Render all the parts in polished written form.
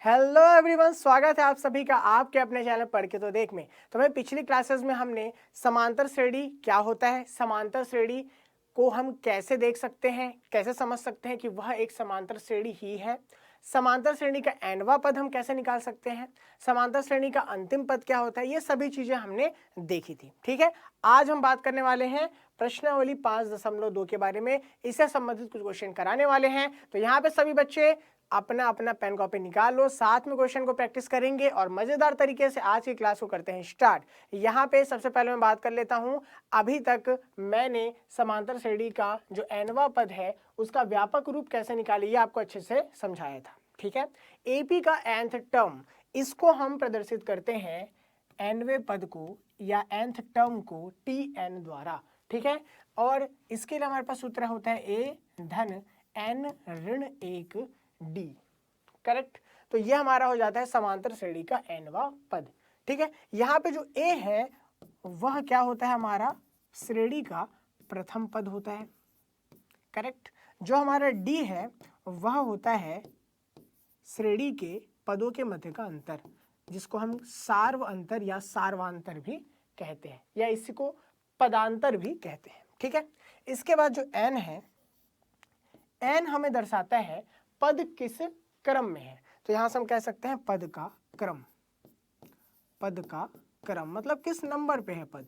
Hello everyone, स्वागत है आप सभी का आपके अपने चैनल पढ़ के तो देख में। तो मैं पिछली क्लासेस में हमने समांतर श्रेणी क्या होता है, समांतर श्रेणी को हम कैसे देख सकते हैं, कैसे समझ सकते हैं कि वह एक समांतर श्रेणी ही है, समांतर श्रेणी का nवां पद हम कैसे निकाल सकते हैं, समांतर श्रेणी का अंतिम पद क्या होता है, ये सभी चीजें हमने देखी थी। ठीक है, आज हम बात करने वाले हैं प्रश्नावली 5.2 के बारे में। इससे संबंधित कुछ क्वेश्चन कराने वाले हैं। तो यहाँ पे सभी बच्चे अपना अपना पेन कॉपी निकाल लो, साथ में क्वेश्चन को प्रैक्टिस करेंगे और मजेदार तरीके से आज की क्लास को करते हैं स्टार्ट। यहाँ पे सबसे पहले मैं बात कर लेता हूँ, अभी तक मैंने समांतर श्रेणी का जो nवां पद है उसका व्यापक रूप कैसे निकाले ये आपको अच्छे से समझाया था। ठीक है, एपी का nth टर्म, इसको हम प्रदर्शित करते हैं nवें पद को या nth टर्म को tn द्वारा। ठीक है, और इसके लिए हमारे पास सूत्र होता है a धन n ऋण 1 d। करेक्ट, तो ये हमारा हो जाता है समांतर श्रेणी का nवां पद। ठीक है, यहाँ पे जो a है वह क्या होता है, हमारा श्रेणी का प्रथम पद होता है। करेक्ट, जो हमारा d है वह होता है श्रेणी के पदों के मध्य का अंतर, जिसको हम सार्व अंतर या सार्वांतर भी कहते हैं, या इसी को पदांतर भी कहते हैं। ठीक है, इसके बाद जो n है, n हमें दर्शाता है पद किस क्रम में है। तो यहां से हम कह सकते हैं पद का क्रम, पद का क्रम मतलब किस नंबर पे है पद।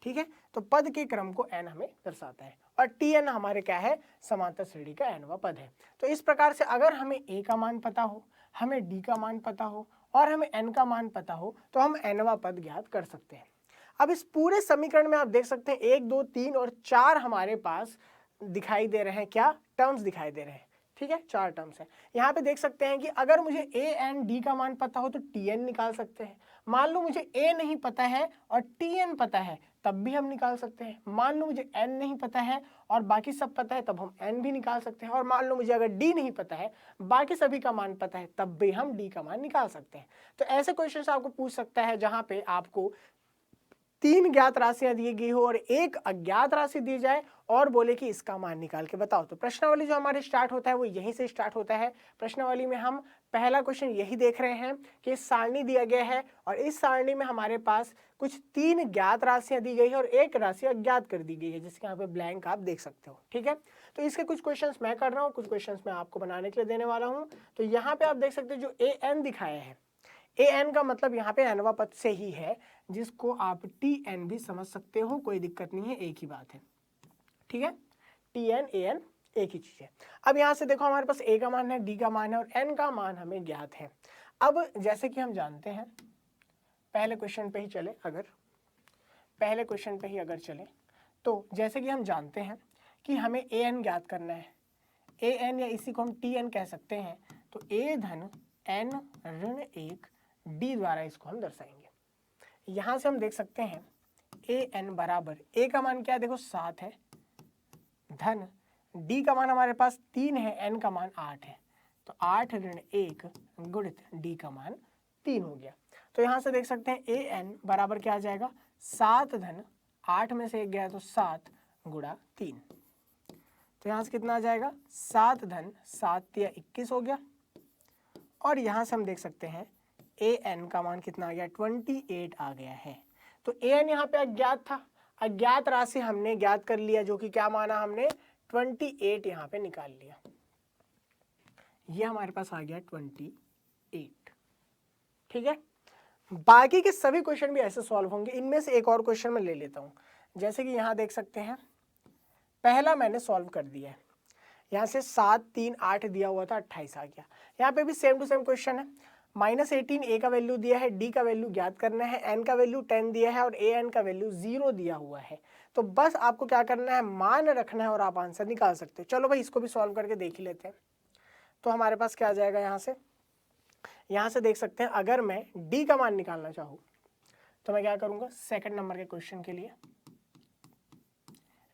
ठीक है, तो पद के क्रम को n हमें दर्शाता है, और tn हमारे क्या है, समांतर श्रेणी का nवां पद है। तो इस प्रकार से अगर हमें a का मान पता हो, हमें d का मान पता हो और हमें n का मान पता हो तो हम nवां पद ज्ञात कर सकते हैं। अब इस पूरे समीकरण में आप देख सकते हैं 1 2 3 और 4 हमारे पास दिखाई दे रहे हैं, क्या टर्म्स दिखाई दे रहे हैं। ठीक है, 4 टर्म्स हैं। यहाँ पे देख सकते हैं कि अगर मुझे a एंड d का मान पता हो तो tn निकाल सकते हैं। मान लो मुझे a नहीं पता है और tn पता है, तब भी हम निकाल सकते हैं। मान लो मुझे n नहीं पता है और बाकी सब पता है, तब हम n भी निकाल सकते हैं। और मान लो मुझे अगर d नहीं पता है, बाकी सभी का मान पता है, तब भी हम d का मान निकाल सकते हैं। तो ऐसे क्वेश्चन आपको पूछ सकता है जहां पे आपको 3 ज्ञात राशियां दी गई हो और एक अज्ञात राशि दी जाए और बोले कि इसका मान निकाल के बताओ। तो प्रश्नावली जो हमारे स्टार्ट होता है वो यहीं से स्टार्ट होता है। प्रश्नावली में हम पहला क्वेश्चन यही देख रहे हैं कि सारणी दिया गया है और इस सारणी में हमारे पास कुछ 3 ज्ञात राशियां दी गई है और एक राशि अज्ञात कर दी गई है, जिसके यहाँ पे ब्लैंक आप देख सकते हो। ठीक है, तो इसके कुछ क्वेश्चन मैं कर रहा हूँ, कुछ क्वेश्चन मैं आपको बनाने के लिए देने वाला हूँ। तो यहाँ पे आप देख सकते हो जो an दिखाया है, an का मतलब यहाँ पे nवां पद से ही है, जिसको आप tn भी समझ सकते हो, कोई दिक्कत नहीं है, एक ही बात है। ठीक है, tn an एक ही चीज है। अब यहाँ से देखो हमारे पास a का मान है, d का मान है और n का मान हमें ज्ञात है। अब जैसे कि हम जानते हैं, पहले क्वेश्चन पे ही चले, तो जैसे कि हम जानते हैं कि हमें an ज्ञात करना है, an या इसी को हम tn कह सकते हैं। तो a धन n ऋण 1 d द्वारा इसको हम दर्शाएंगे। यहां से हम देख सकते हैं an बराबर a का मान क्या है, देखो 7 है, धन d का मान हमारे पास 3 है, n का मान 8 है, तो 8 ऋण 1 गुणित d का मान 3 हो गया। तो यहां से देख सकते हैं an बराबर क्या आ जाएगा, 7 धन 8 में से 1 गया तो 7 गुणा 3। तो यहां से कितना आ जाएगा, 7 धन 7 या 21 हो गया। और यहां से हम देख सकते हैं an का मान कितना आ गया, 28 आ गया है। तो an यहाँ पे अज्ञात था, अज्ञात राशि हमने ज्ञात कर लिया, जो कि क्या माना हमने, 28 यहाँ पे निकाल लिया। ये हमारे पास आ गया 28। ठीक है, बाकी के सभी क्वेश्चन भी ऐसे सॉल्व होंगे। इनमें से एक और क्वेश्चन मैं ले लेता हूं, जैसे कि यहाँ देख सकते हैं, पहला मैंने सॉल्व कर दिया है। यहाँ से 7 3 8 दिया हुआ था, 28 आ गया। यहाँ पे भी सेम टू सेम क्वेश्चन है, -18 a का वैल्यू दिया है, d का वैल्यू ज्ञात करना है, n का वैल्यू 10 दिया है और an का वैल्यू 0 दिया हुआ है। तो बस आपको क्या करना है, मान रखना है और आप आंसर निकाल सकते हो। चलो भाई इसको भी सॉल्व करके देख ही लेते हैं। तो हमारे पास क्या आ जाएगा, यहाँ से देख सकते हैं, अगर मैं d का मान निकालना चाहूँ तो मैं क्या करूँगा, सेकेंड नंबर के क्वेश्चन के लिए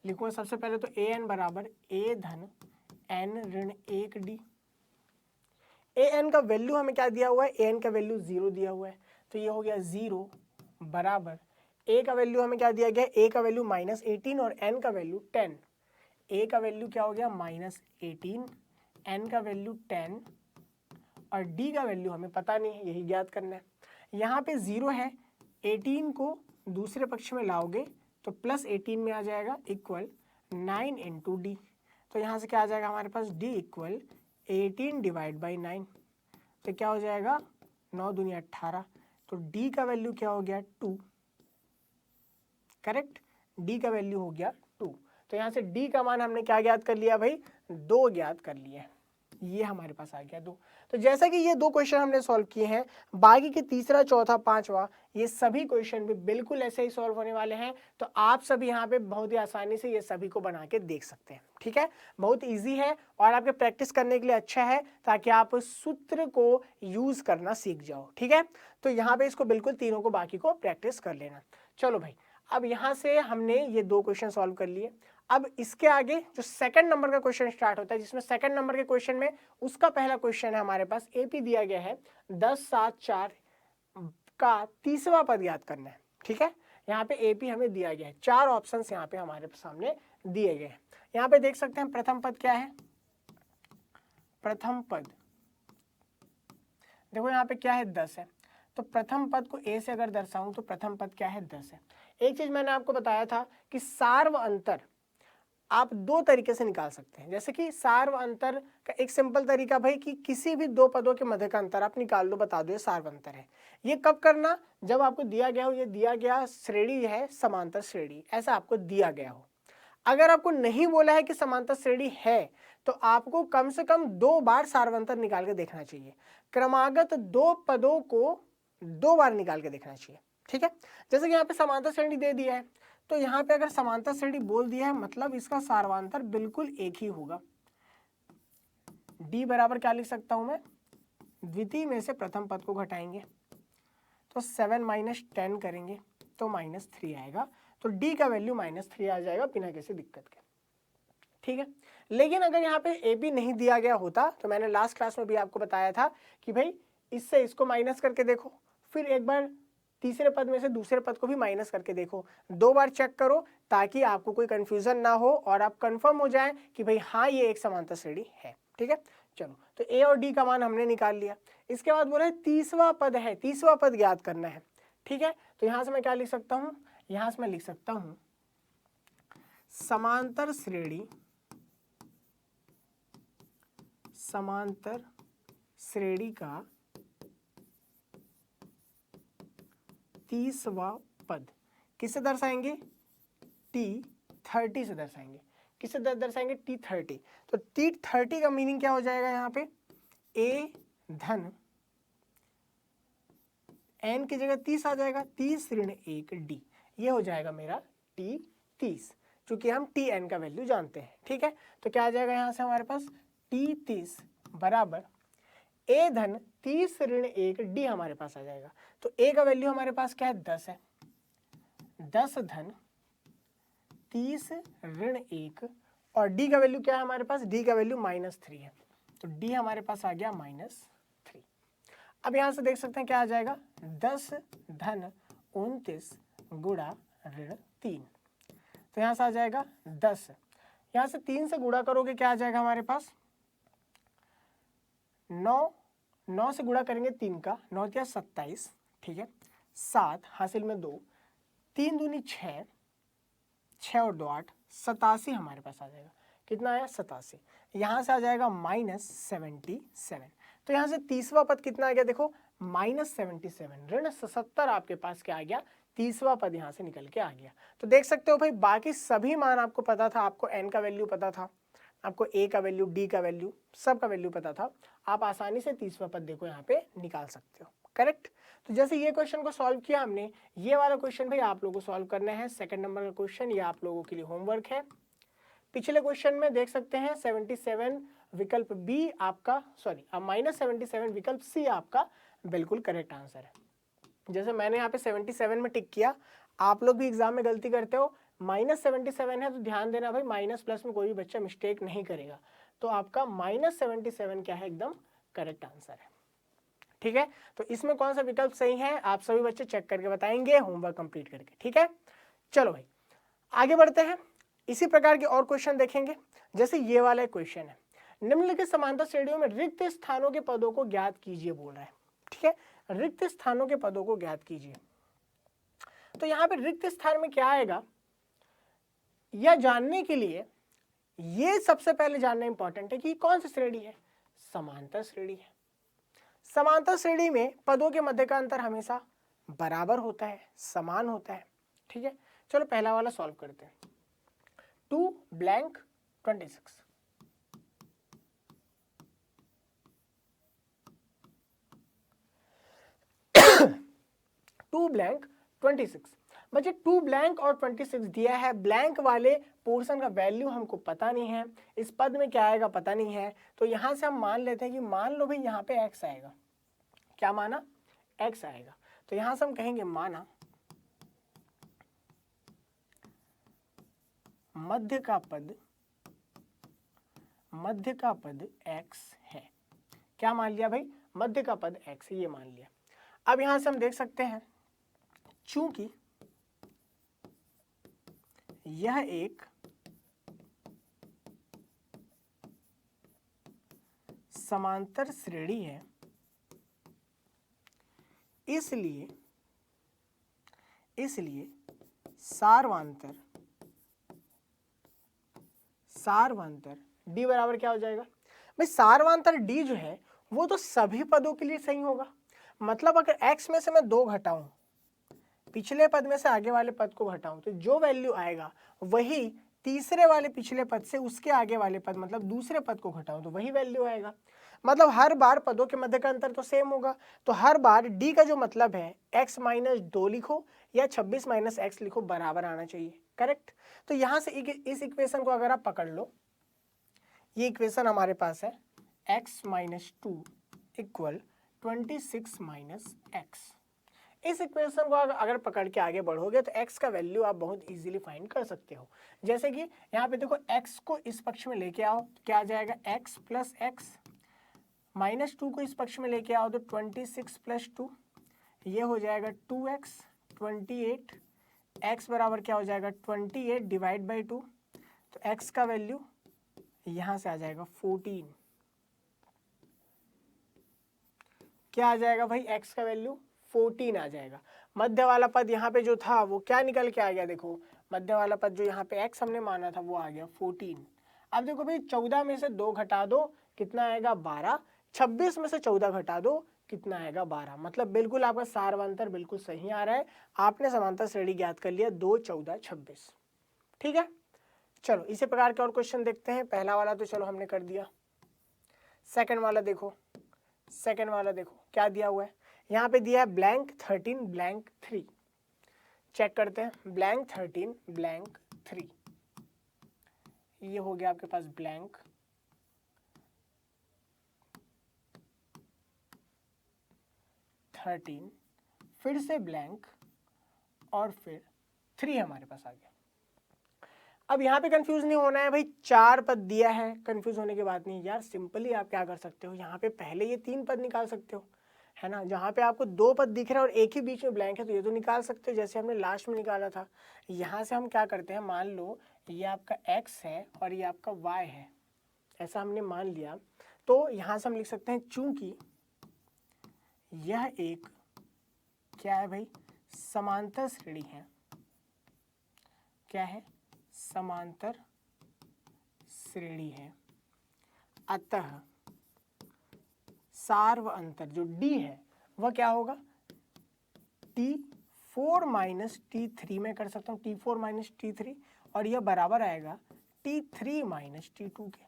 लिखूंगा सबसे पहले तो an बराबर a धन n ऋण 1 d। an का वैल्यू हमें क्या दिया हुआ है, an का वैल्यू 0 दिया हुआ है, तो ये हो गया 0 बराबर a का वैल्यू हमें क्या दिया गया, a का वैल्यू -18 और n का वैल्यू 10। a का वैल्यू क्या हो गया, -18, n का वैल्यू 10 और डी का वैल्यू हमें पता नहीं है, यही ज्ञात करना है। यहाँ पे 0 है, 18 को दूसरे पक्ष में लाओगे तो प्लस 18 में आ जाएगा इक्वल 9 इंटू डी। तो यहाँ से क्या आ जाएगा हमारे पास, डी इक्वल 18 डिवाइड बाई 9। तो क्या हो जाएगा, 9 दूनी 18। तो डी का वैल्यू क्या हो गया, 2। करेक्ट, डी का वैल्यू हो गया 2। तो यहाँ से डी का मान हमने क्या ज्ञात कर लिया भाई, 2 ज्ञात कर लिया। ये हमारे पास आ गया 2। तो जैसा कि ये 2 क्वेश्चन हमने सॉल्व किए हैं, बाकी के तीसरा, चौथा, पांचवा ये सभी क्वेश्चन भी बिल्कुल ऐसे ही सॉल्व होने वाले हैं। तो आप सभी यहाँ पे बहुत ही आसानी से ये सभी को बना के देख सकते हैं। ठीक है, बहुत इजी है और आपके प्रैक्टिस करने के लिए अच्छा है, ताकि आप सूत्र को यूज करना सीख जाओ। ठीक है, तो यहाँ पे इसको बिल्कुल तीनों को बाकी को प्रैक्टिस कर लेना। चलो भाई, अब यहाँ से हमने ये 2 क्वेश्चन सॉल्व कर लिए। अब इसके आगे जो सेकंड नंबर का क्वेश्चन स्टार्ट होता है, जिसमें सेकंड नंबर के क्वेश्चन में उसका पहला क्वेश्चन है हमारे पास, एपी दिया गया है 10, 7, 4 का तीसरा पद याद करना है। ठीक है, यहाँ पे एपी हमें दिया गया है, 4 ऑप्शंस यहाँ पे हमारे सामने दिए गए हैं। यहाँ पे देख सकते हैं प्रथम पद क्या है, प्रथम पद देखो यहाँ पे क्या है, 10 है। तो प्रथम पद को ए से अगर दर्शाऊं तो प्रथम पद क्या है, 10 है। एक चीज मैंने आपको बताया था कि सार व अंतर आप 2 तरीके से निकाल सकते हैं। जैसे कि सार व अंतर का एक सिंपल तरीका भाई कि किसी भी 2 पदों के मध्य का अंतर आप निकाल लो, बता दो ये सार व अंतर है। ये कब करना, जब आपको दिया गया हो, ये दिया गया श्रेणी है समांतर श्रेणी, ऐसा आपको दिया गया हो। अगर आपको नहीं बोला है कि समांतर श्रेणी है, तो आपको कम से कम 2 बार सार व अंतर निकाल के देखना चाहिए। क्रमागत 2 पदों को 2 बार निकाल के देखना चाहिए। ठीक है, जैसे कि यहाँ पे समांतर श्रेणी दे दिया है, तो यहाँ पे अगर समांतर श्रेणी बोल दिया है, मतलब इसका सार्वंतर बिल्कुल एक ही होगा। d बराबर क्या लिख सकता हूं मैं, द्वितीय में से प्रथम पद को घटाएंगे तो 7 माइनस 10 करेंगे तो -3 आएगा। तो d का वैल्यू -3 आ जाएगा बिना किसी दिक्कत के। ठीक है, लेकिन अगर यहाँ पे ए बी नहीं दिया गया होता, तो मैंने लास्ट क्लास में भी आपको बताया था कि भाई इससे इसको माइनस करके देखो, फिर एक बार तीसरे पद में से दूसरे पद को भी माइनस करके देखो, 2 बार चेक करो, ताकि आपको कोई कंफ्यूजन ना हो और आप कंफर्म हो जाएं कि भाई हाँ ये एक समांतर श्रेणी है। ठीक है, चलो, तो ए और डी का मान हमने निकाल लिया। इसके बाद बोला है तीसरा पद है, तीसरा पद ज्ञात करना है। ठीक है, तो यहां से मैं क्या लिख सकता हूं, यहां से मैं लिख सकता हूं समांतर श्रेणी, समांतर श्रेणी का तीसरा पद किससे दर्शाएंगे, T30 से दर्शाएंगे। किससे दर्शाएंगे, T30। तो T30 का मीनिंग क्या हो जाएगा, यहाँ पे a धन n की जगह 30 आ जाएगा, 30 ऋण 1 d, ये हो जाएगा मेरा T30, क्योंकि हम Tn का वैल्यू जानते हैं। ठीक है, तो क्या आ जाएगा यहाँ से हमारे पास T30 बराबर a धन 30 ऋण 1 d हमारे पास आ जाएगा। तो a का वैल्यू हमारे पास क्या है, 10 है, 10 धन 30 ऋण 1, और d का वैल्यू क्या है हमारे पास, d का वैल्यू -3 है। तो d हमारे पास आ गया -3। अब यहां से देख सकते हैं क्या आ जाएगा, 10 धन 29 गुणा ऋण 3। तो यहां से आ जाएगा 10, यहां से 3 से गुणा करोगे क्या आ जाएगा हमारे पास 9 से गुणा करेंगे 3 का, 9 या 27। ठीक है, 7 हासिल में 2, 3 दूनी 6, 6 और 2 8, 87 हमारे पास आ जाएगा। कितना आया, 87। यहाँ से आ जाएगा -77। तो यहाँ से तीसरा पद कितना आ गया, देखो -77, ऋण 77 आपके पास क्या आ गया, तीसरा पद यहाँ से निकल के आ गया। तो देख सकते हो भाई, बाकी सभी मान आपको पता था, आपको n का वैल्यू पता था, आपको a का वैल्यू, d का वैल्यू, सब का वैल्यू पता था, आप आसानी से तीसरा पद देखो यहाँ पे निकाल सकते हो। करेक्ट, तो जैसे ये क्वेश्चन को सॉल्व किया हमने, ये वाला क्वेश्चन भाई आप लोगों को सॉल्व करना है, सेकंड नंबर का क्वेश्चन, ये आप लोगों के लिए होमवर्क है। पिछले क्वेश्चन में देख सकते हैं 77 विकल्प बी आपका, सॉरी -77 विकल्प सी आपका बिल्कुल करेक्ट आंसर है। जैसे मैंने यहाँ पे 77 में टिक किया, आप लोग भी एग्जाम में गलती करते हो, -77 है तो ध्यान देना भाई, माइनस प्लस में कोई भी बच्चा मिस्टेक नहीं करेगा। तो आपका -77 क्या है, एकदम करेक्ट आंसर है। ठीक है, तो इसमें कौन सा विकल्प सही है आप सभी बच्चे चेक करके बताएंगे होमवर्क कंप्लीट करके। ठीक है, चलो भाई आगे बढ़ते हैं, इसी प्रकार के और क्वेश्चन देखेंगे। जैसे ये वाला क्वेश्चन है, निम्नलिखित समांतर श्रेणियों में रिक्त स्थानों के पदों को ज्ञात कीजिए बोल रहा है। ठीक है, रिक्त स्थानों के पदों को ज्ञात कीजिए। तो यहाँ पे रिक्त स्थान में क्या आएगा यह जानने के लिए ये सबसे पहले जानना इंपॉर्टेंट है कि कौन सी श्रेणी है, समांतर श्रेणी है। समांतर श्रेणी में पदों के मध्य का अंतर हमेशा बराबर होता है, समान होता है। ठीक है, चलो पहला वाला सॉल्व करते हैं। 2 ब्लैंक 26, 2 ब्लैंक 26। बच्चे 2 ब्लैंक और 26 दिया है, ब्लैंक वाले पोर्शन का वैल्यू हमको पता नहीं है, इस पद में क्या आएगा पता नहीं है, तो यहां से हम मान लेते हैं कि मान लो भाई यहाँ पे x आएगा। क्या माना, x आएगा। तो यहां से हम कहेंगे माना मध्य का पद x है। क्या मान लिया भाई, मध्य का पद x है, ये मान लिया। अब यहां से हम देख सकते हैं चूंकि यह एक समांतर श्रेणी है, इसलिए सारवांतर d बराबर क्या हो जाएगा भाई, सारवांतर d जो है वो तो सभी पदों के लिए सही होगा। मतलब अगर x में से मैं 2 घटाऊं, पिछले पद में से आगे वाले पद को घटाऊं, तो जो वैल्यू आएगा वही तीसरे वाले पिछले पद से उसके आगे वाले पद मतलब दूसरे पद को घटाऊं तो वही वैल्यू आएगा। मतलब हर बार पदों के मध्य का अंतर तो सेम होगा। तो हर बार d का जो मतलब है x माइनस 2 लिखो या 26 माइनस x लिखो, बराबर आना चाहिए। करेक्ट। तो यहां से इस इक्वेशन को अगर आप पकड़ लो, ये इक्वेशन हमारे पास है x minus 2 equal 26 minus x। इस इक्वेशन को अगर पकड़ के आगे बढ़ोगे तो x का वैल्यू आप बहुत इजीली फाइंड कर सकते हो। जैसे कि यहाँ पे देखो x को इस पक्ष में लेके आओ, क्या आ जाएगा x प्लस x, माइनस 2 को इस पक्ष में लेके आओ तो 26 प्लस 2, ये हो जाएगा 2x 28, x बराबर क्या हो जाएगा 28 डिवाइड बाई 2, तो x का वैल्यू यहाँ से आ जाएगा 14। क्या आ जाएगा भाई, x का वैल्यू 14 आ जाएगा। मध्य वाला पद यहाँ पे जो था वो क्या निकल के आ गया, देखो मध्य वाला पद जो यहाँ पे x हमने माना था वो आ गया 14। अब देखो भाई 14 में से 2 घटा दो कितना आएगा 12, 26 में से 14 घटा दो कितना आएगा 12। मतलब बिल्कुल आपका सारवांतर बिल्कुल सही आ रहा है। आपने समांतर श्रेणी ज्ञात कर लिया 2, 14, 26। ठीक है, चलो इसी प्रकार के और क्वेश्चन देखते हैं। पहला वाला तो चलो हमने कर दिया, सेकंड वाला देखो। सेकंड वाला देखो क्या दिया हुआ है, यहाँ पे दिया है ब्लैंक 13 ब्लैंक 3। चेक करते हैं, ब्लैंक 13 ब्लैंक 3, ये हो गया आपके पास ब्लैंक 13, फिर से ब्लैंक और फिर 3 हमारे पास आ गया। अब यहाँ पे कंफ्यूज नहीं होना है भाई, 4 पद दिया है, कंफ्यूज होने की बात नहीं यार। सिंपली आप क्या कर सकते हो, यहाँ पे पहले ये 3 पद निकाल सकते हो, है ना। जहाँ पे आपको 2 पद दिख रहा है और एक ही बीच में ब्लैंक है तो ये तो निकाल सकते हो, जैसे हमने लास्ट में निकाला था। यहाँ से हम क्या करते हैं, मान लो ये आपका x है और ये आपका y है, ऐसा हमने मान लिया। तो यहाँ से हम लिख सकते हैं चूंकि यह एक क्या है भाई, समांतर श्रेणी है। क्या है, समांतर श्रेणी है, अतः सार्व अंतर जो d है वह क्या होगा, T4 माइनस T3 में कर सकता हूँ, T4 माइनस T3, और यह बराबर आएगा T3 माइनस T2 के,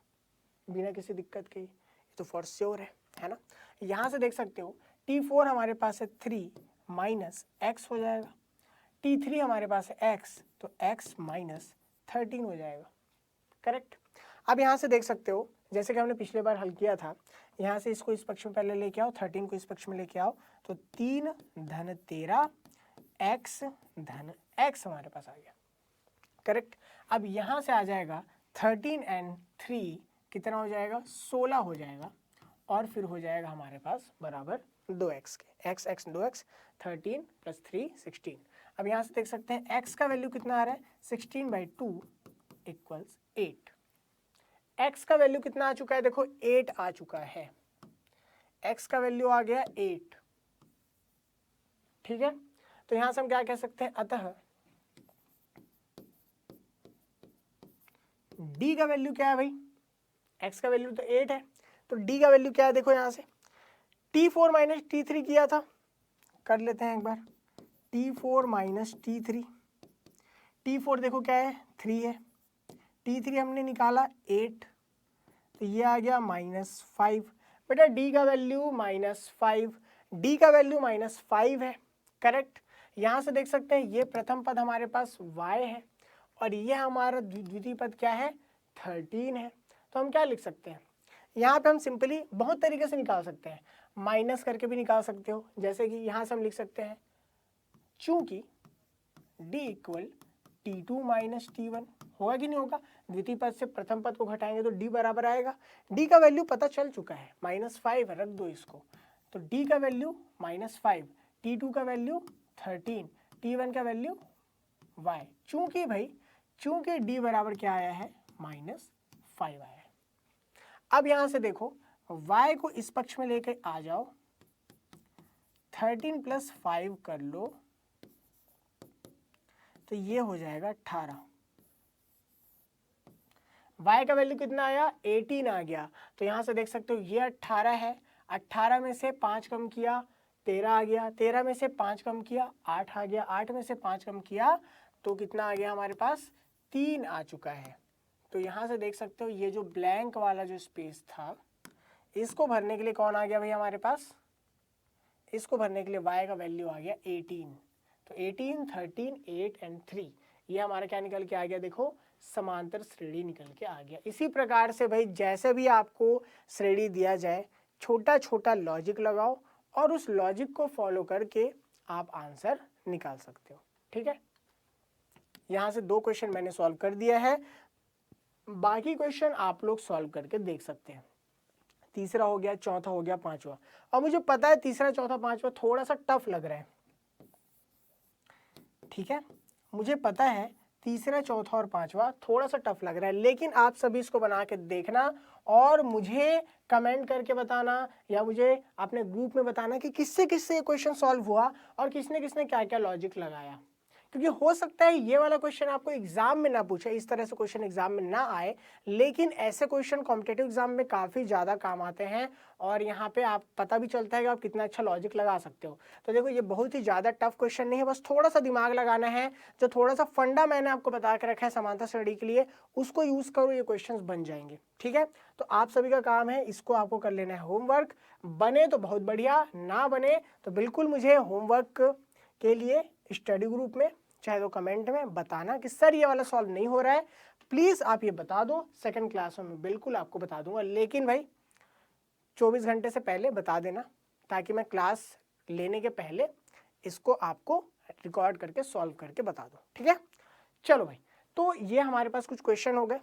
बिना किसी दिक्कत के। ये तो फॉर श्योर है ना। यहाँ से देख सकते हो T4 हमारे पास है 3 माइनस x हो जाएगा, T3 हमारे पास है x, तो x माइनस 13 हो जाएगा। करेक्ट। अब यहाँ से देख सकते हो जैसे कि हमने पिछले बार हल किया था, यहाँ से इसको इस पक्ष में पहले लेके आओ, 13 को इस पक्ष में लेके आओ, तो 3 धन 13 x धन x हमारे पास आ गया। करेक्ट। अब यहाँ से आ जाएगा 13 एंड 3 कितना हो जाएगा, 16 हो जाएगा, और फिर हो जाएगा हमारे पास बराबर 2x के, x x 2x, 13 प्लस 3 16। अब यहाँ से देख सकते हैं x का वैल्यू कितना आ रहा है, 16/2 इक्वल्स 8। x का वैल्यू कितना आ चुका है, देखो 8 आ चुका है, x का वैल्यू आ गया 8, ठीक है। तो यहां से हम क्या कह सकते हैं, अतः d का वैल्यू क्या है भाई, x का वैल्यू तो 8 है, तो d का वैल्यू क्या है, देखो यहां से T4 माइनस T3 किया था, कर लेते हैं एक बार, T4 माइनस T3, T4 देखो क्या है 3 है, T3 हमने निकाला 8, तो ये आ गया -5। बेटा d का वैल्यू -5, d का वैल्यू -5 है, करेक्ट। यहाँ से देख सकते हैं ये प्रथम पद हमारे पास y है और ये हमारा द्वितीय पद क्या है, 13 है। तो हम क्या लिख सकते हैं, यहाँ पे हम सिंपली बहुत तरीके से निकाल सकते हैं, माइनस करके भी निकाल सकते हो, जैसे कि यहाँ से हम लिख सकते हैं चूंकि d equal T2 minus T1, होगा कि नहीं होगा, द्वितीय पद से प्रथम पद को घटाएंगे तो d बराबर आएगा, d का वैल्यू पता चल चुका है -5, रख दो इसको, तो d का वैल्यू -5, T2 का वैल्यू 13, T1 का वैल्यू y, चूंकि d बराबर क्या आया है, -5 आया है। अब यहां से देखो y को इस पक्ष में लेके आ जाओ, 13 + 5 कर लो, तो ये हो जाएगा 18, y का वैल्यू कितना आया, 18 आ गया। तो यहां से देख सकते हो ये 18 है, 18 में से 5 कम किया 13 आ गया, 13 में से 5 कम किया 8 आ गया, 8 में से 5 कम किया तो कितना आ गया हमारे पास, 3 आ चुका है। तो यहाँ से देख सकते हो ये जो ब्लैंक वाला जो स्पेस था, इसको भरने के लिए कौन आ गया भाई हमारे पास, इसको भरने के लिए y का वैल्यू आ गया 18, तो 18, 13, 8 एंड 3, ये हमारा क्या निकल के आ गया, देखो समांतर श्रेणी निकल के आ गया। इसी प्रकार से भाई जैसे भी आपको श्रेणी दिया जाए, छोटा छोटा लॉजिक लगाओ और उस लॉजिक को फॉलो करके आप आंसर निकाल सकते हो, ठीक है। यहाँ से 2 क्वेश्चन मैंने सॉल्व कर दिया है, बाकी क्वेश्चन आप लोग सॉल्व करके देख सकते हैं। तीसरा हो गया, चौथा हो गया, पांचवा। और मुझे पता है तीसरा, चौथा, पांचवा थोड़ा सा टफ लग रहा है, ठीक है, मुझे पता है तीसरा, चौथा और पांचवा थोड़ा सा टफ लग रहा है, लेकिन आप सभी इसको बना के देखना और मुझे कमेंट करके बताना या मुझे अपने ग्रुप में बताना कि किससे किससे ये क्वेश्चन सॉल्व हुआ और किसने किसने क्या क्या लॉजिक लगाया, क्योंकि हो सकता है ये वाला क्वेश्चन आपको एग्जाम में ना पूछे, इस तरह से क्वेश्चन एग्जाम में ना आए, लेकिन ऐसे क्वेश्चन कॉम्पिटिटिव एग्जाम में काफ़ी ज़्यादा काम आते हैं और यहाँ पे आप पता भी चलता है कि आप कितना अच्छा लॉजिक लगा सकते हो। तो देखो ये बहुत ही ज़्यादा टफ क्वेश्चन नहीं है, बस थोड़ा सा दिमाग लगाना है, जो थोड़ा सा फंडा मैंने आपको बता के रखा है समांतर श्रेणी के लिए, उसको यूज़ करो, ये क्वेश्चन बन जाएंगे, ठीक है। तो आप सभी का काम है, इसको आपको कर लेना है होमवर्क, बने तो बहुत बढ़िया, ना बने तो बिल्कुल मुझे होमवर्क के लिए स्टडी ग्रुप में चाहे तो कमेंट में बताना कि सर ये वाला सॉल्व नहीं हो रहा है, प्लीज़ आप ये बता दो, सेकंड क्लास में बिल्कुल आपको बता दूंगा, लेकिन भाई 24 घंटे से पहले बता देना ताकि मैं क्लास लेने के पहले इसको आपको रिकॉर्ड करके सॉल्व करके बता दूं, ठीक है। चलो भाई, तो ये हमारे पास कुछ क्वेश्चन हो गए।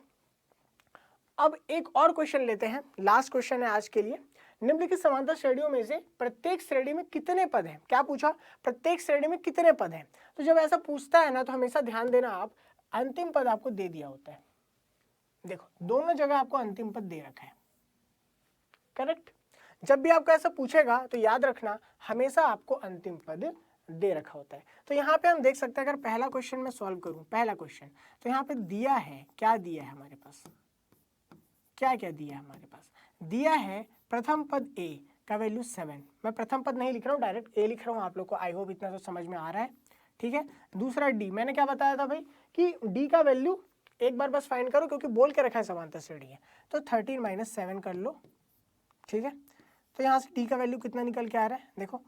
अब एक और क्वेश्चन लेते हैं, लास्ट क्वेश्चन है आज के लिए। निम्नलिखित समांतर श्रेणियों में से प्रत्येक श्रेणी में कितने पद हैं, क्या पूछा, प्रत्येक श्रेणी में कितने पद हैं। तो जब ऐसा पूछता है ना तो हमेशा ध्यान देना आप, अंतिम पद आपको दे दिया होता है, देखो दोनों जगह आपको अंतिम पद दे रखा है, करेक्ट। जब भी आपको ऐसा पूछेगा तो याद रखना हमेशा आपको अंतिम पद दे रखा होता है। तो यहाँ पे हम देख सकते हैं, अगर पहला क्वेश्चन मैं सॉल्व करूं, पहला क्वेश्चन, तो यहाँ पे दिया है, क्या दिया है हमारे पास, क्या क्या दिया है हमारे पास, दिया है प्रथम पद a का वैल्यू 7, मैं प्रथम पद नहीं लिख रहा हूँ, डायरेक्ट a लिख रहा हूँ, आप लोग को आई होप इतना तो समझ में आ रहा है, ठीक है। दूसरा d, मैंने क्या बताया था भाई कि d का वैल्यू एक बार बस फाइंड करो क्योंकि बोल के रखा है समांतर श्रेणी है, तो 13 - 7 कर लो, ठीक है। तो यहाँ से d का वैल्यू कितना निकल के आ रहा है, देखो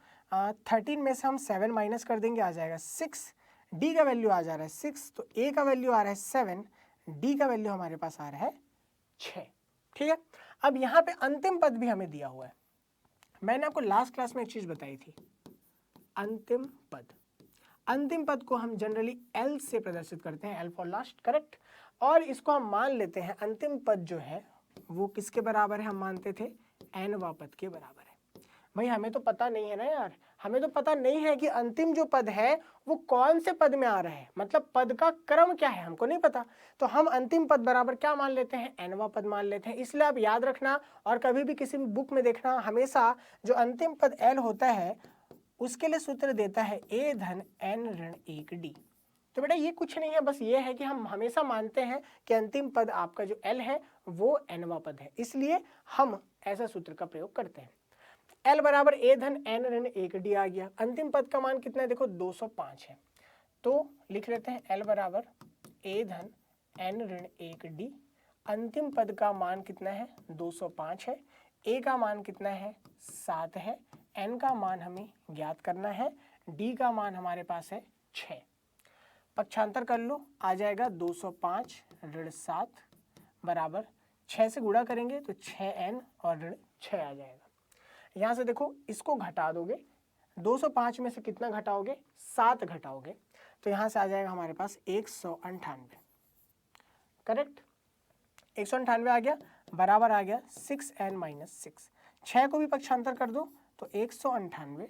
13 में से हम 7 माइनस कर देंगे, आ जाएगा 6, d का वैल्यू आ जा रहा है 6, तो a का वैल्यू आ रहा है 7, d का वैल्यू हमारे पास आ रहा है 6, ठीक है। अब यहाँ पे अंतिम पद भी हमें दिया हुआ है, मैंने आपको लास्ट क्लास में एक चीज बताई थी, अंतिम पद, अंतिम पद को हम जनरली L से प्रदर्शित करते हैं, L फॉर लास्ट, करेक्ट। और इसको हम मान लेते हैं अंतिम पद जो है वो किसके बराबर है, हम मानते थे nवां पद के बराबर है। भाई हमें तो पता नहीं है ना यार, हमें तो पता नहीं है कि अंतिम जो पद है वो कौन से पद में आ रहा है, मतलब पद का क्रम क्या है हमको नहीं पता। तो हम अंतिम पद बराबर क्या मान लेते हैं, nवां पद मान लेते हैं। इसलिए आप याद रखना और कभी भी किसी भी बुक में देखना, हमेशा जो अंतिम पद n होता है उसके लिए सूत्र देता है a धन n ऋण 1d। तो बेटा ये कुछ नहीं है, बस ये है कि हम हमेशा मानते हैं कि अंतिम पद आपका जो l है वो nवां पद है, इसलिए हम ऐसा सूत्र का प्रयोग करते हैं। L बराबर a धन n ऋण 1d आ गया। अंतिम पद का मान कितना है, देखो 205 है, तो लिख लेते हैं L बराबर a धन n ऋण 1d। अंतिम पद का मान कितना है, 205 है, a का मान कितना है, 7 है, n का मान हमें ज्ञात करना है, d का मान हमारे पास है 6। पक्षांतर कर लो, आ जाएगा 205 ऋण 7 बराबर 6 से गुणा करेंगे तो 6n और ऋण 6 आ जाएगा। यहाँ से देखो इसको घटा दोगे, 205 में से कितना घटाओगे, 7 घटाओगे, तो यहाँ से आ जाएगा हमारे पास 198। करेक्ट, 198 आ गया, बराबर आ गया 6n माइनस 6। 6 को भी पक्षांतर कर दो तो 198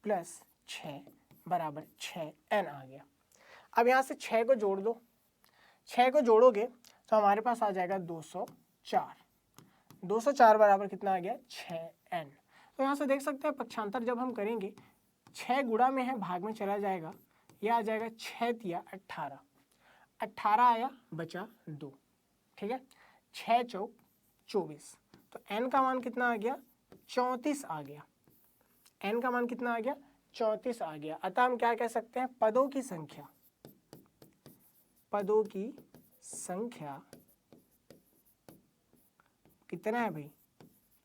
प्लस 6 बराबर 6n आ गया। अब यहाँ से 6 को जोड़ दो, 6 को जोड़ोगे तो हमारे पास आ जाएगा 204। 204 बराबर कितना आ गया, 6n। तो यहाँ से देख सकते हैं पक्षांतर जब हम करेंगे 6 गुणा में है, भाग में चला जाएगा, यह आ जाएगा 6 तिया 18, 18 आया बचा 2, ठीक है, 6 चौक 24, तो n का मान कितना आ गया, 34 आ गया। n का मान कितना आ गया, 34 आ गया। अतः हम क्या कह सकते हैं, पदों की संख्या, पदों की संख्या कितना है भाई,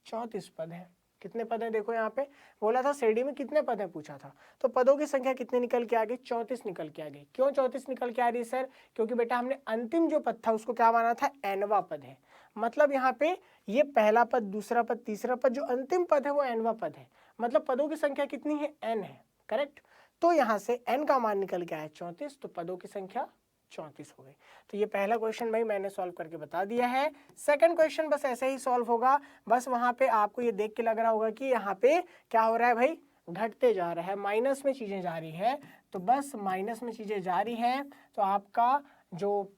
34 पद है। कितने पद हैं, देखो यहाँ पे बोला था श्रेणी में कितने पद हैं पूछा था, तो पदों की संख्या कितनी निकल के आ गई, 34 निकल के आ गई। क्यों 34 निकल के आ रही है सर, क्योंकि बेटा हमने अंतिम जो पद था उसको क्या माना था, nवां पद है। मतलब यहाँ पे ये पहला पद, दूसरा पद, तीसरा पद, जो अंतिम पद है वो nवां पद है, मतलब पदों की संख्या कितनी है, n है। करेक्ट, तो यहाँ से n का मान निकल के आया 34, तो पदों की संख्या 34 हो गई। तो ये पहला क्वेश्चन भाई मैंने सॉल्व करके बता दिया है। सेकंड क्वेश्चन बस ऐसे ही सॉल्व होगा, बस वहां पे आपको ये देख के लग रहा होगा कि यहाँ पे क्या हो रहा है भाई, घटते जा रहा है, माइनस में चीजें जा रही है, तो बस माइनस में चीजें जा रही हैं तो आपका जो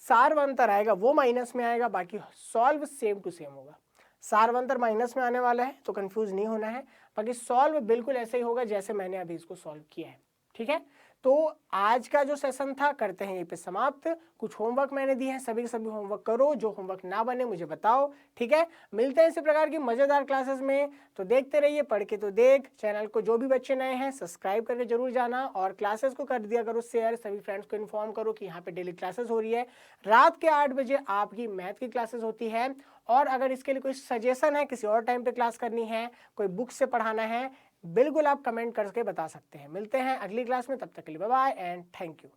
सारवंतर आएगा वो माइनस में आएगा, बाकी सॉल्व सेम टू सेम होगा। सारवंतर माइनस में आने वाला है तो कंफ्यूज नहीं होना है, बाकी सॉल्व बिल्कुल ऐसे ही होगा जैसे मैंने अभी इसको सॉल्व किया है। ठीक है, तो आज का जो सेशन था करते हैं यहीं पे समाप्त। कुछ होमवर्क मैंने दिए हैं, सभी के सभी होमवर्क करो, जो होमवर्क ना बने मुझे बताओ। ठीक है, मिलते हैं इसी प्रकार की मजेदार क्लासेस में, तो देखते रहिए पढ़ के तो देख। चैनल को जो भी बच्चे नए हैं सब्सक्राइब करके जरूर जाना, और क्लासेस को कर दिया करो शेयर, सभी फ्रेंड्स को इन्फॉर्म करो कि यहाँ पे डेली क्लासेस हो रही है। रात के 8 बजे आपकी मैथ की क्लासेस होती है, और अगर इसके लिए कोई सजेशन है, किसी और टाइम पे क्लास करनी है, कोई बुक से पढ़ाना है, बिल्कुल आप कमेंट करके बता सकते हैं। मिलते हैं अगली क्लास में, तब तक के लिए bye bye and thank you.